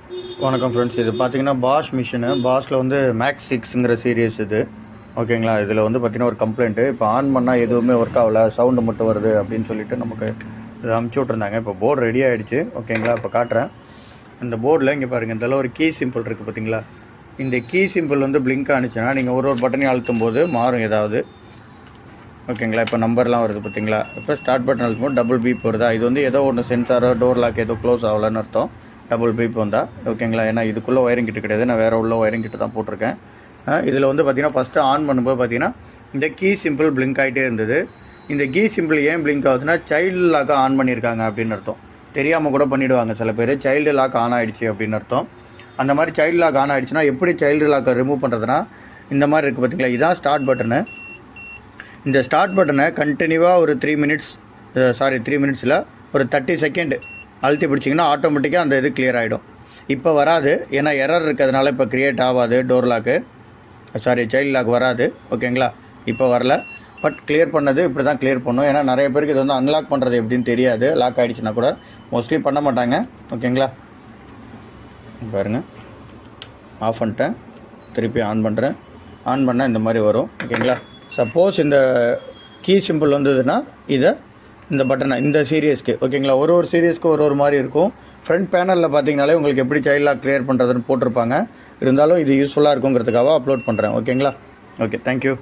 வணக்கம் ஃப்ரெண்ட்ஸ். இது பார்த்தீங்கன்னா பாஷ் மிஷினு. பாஷில் வந்து மேக்ஸ் 6ங்கிற சீரியஸ் இது. ஓகேங்களா. இதில் வந்து பார்த்தீங்கன்னா ஒரு கம்ப்ளைண்ட்டு. இப்போ ஆன் பண்ணால் எதுவுமே ஒர்க் ஆகலை, சவுண்டு மட்டும் வருது அப்படின்னு சொல்லிட்டு நமக்கு இது அமுச்சு விட்ருந்தாங்க. இப்போ போர்டு ரெடி ஆகிடுச்சு. ஓகேங்களா. இப்போ காட்டுறேன். இந்த போர்டில் இங்கே பாருங்கள், இதெல்லாம் ஒரு கீ சிம்பிள் இருக்குது பார்த்தீங்களா. இந்த கீ சிம்பிள் வந்து பிளிங்க் ஆனிச்சுன்னா நீங்கள் ஒரு பட்டனையும் அழுத்தும் போது மாறும் ஏதாவது. ஓகேங்களா. இப்போ நம்பர்லாம் வருது பார்த்தீங்களா. இப்போ ஸ்டார்ட் பட்டன் அழுத்தும் போது டபுள் பீப் வருதா. இது வந்து ஏதோ ஒன்று சென்சாரோ டோர் லாக் ஏதோ க்ளோஸ் ஆகலைன்னு அர்த்தம். டபுள் பீப் வந்தால் ஓகேங்களா. ஏன்னா இதுக்குள்ளே ஒயரிங் கிட்ட கிடையாது, நான் வேறு உள்ள ஒயரிங் கிட்ட தான் போட்டிருக்கேன். இதில் வந்து பார்த்திங்கன்னா ஃபஸ்ட்டு ஆன் பண்ணும்போது பார்த்திங்கன்னா இந்த கீ சிம்பிள் பிளிங்க் ஆகிட்டே இருந்தது. இந்த கீ சிம்பிள் ஏன் பிளிங்க் ஆகுதுன்னா சைல்டு லாக்காக ஆன் பண்ணியிருக்காங்க அப்படின்னு அர்த்தம். தெரியாமல் கூட பண்ணிவிடுவாங்க சில பேர். சைல்டு லாக் ஆன் ஆகிடுச்சு அப்படின்னு அர்த்தம். அந்த மாதிரி சைல்டு லாக் ஆன் ஆகிடுச்சுன்னா எப்படி சைல்டு லாக்கை ரிமூவ் பண்ணுறதுனா இந்த மாதிரி இருக்குது பார்த்திங்களா. இதுதான் ஸ்டார்ட் பட்டனு. இந்த ஸ்டார்ட் பட்டனை கண்டினியூவாக ஒரு 3 மினிட்ஸில் ஒரு 30 செகண்ட் அழுத்தி பிடிச்சிங்கன்னா ஆட்டோமேட்டிக்காக அந்த இது கிளியர் ஆகிடும். இப்போ வராது, ஏன்னா எரர் இருக்கிறதுனால இப்போ க்ரியேட் ஆகாது. டோர் லாக்கு சைல்டு லாக் வராது. ஓகேங்களா. இப்போ வரல. பட் கிளியர் பண்ணது இப்படி தான் கிளியர் பண்ணும். ஏன்னா நிறைய பேருக்கு இது வந்து அன்லாக் பண்ணுறது எப்படின்னு தெரியாது. லாக் ஆகிடுச்சுன்னா கூட மோஸ்ட்லி பண்ண மாட்டாங்க. ஓகேங்களா. பாருங்கள், ஆஃப் பண்ணிட்டேன், திருப்பி ஆன் பண்ணுறேன். ஆன் பண்ணால் இந்த மாதிரி வரும். ஓகேங்களா. சப்போஸ் இந்த கீ சிம்பிள் வந்ததுன்னா இதை இந்த பட்டனை இந்த சீரியஸ்க்கு ஓகேங்களா. ஒரு சீரியஸ்க்கு ஒரு மாதிரி இருக்கும். ஃப்ரண்ட் பேனலில் பார்த்தீங்கனாலே உங்களுக்கு எப்படி சைல்ட் லாக் கிளியர் பண்ணுறதுன்னு போட்டிருப்பாங்க. இருந்தாலும் இது யூஸ்ஃபுல்லாக இருக்குங்கிறதுக்காக அப்லோட் பண்ணுறேன். ஓகேங்களா. Okay, thank you.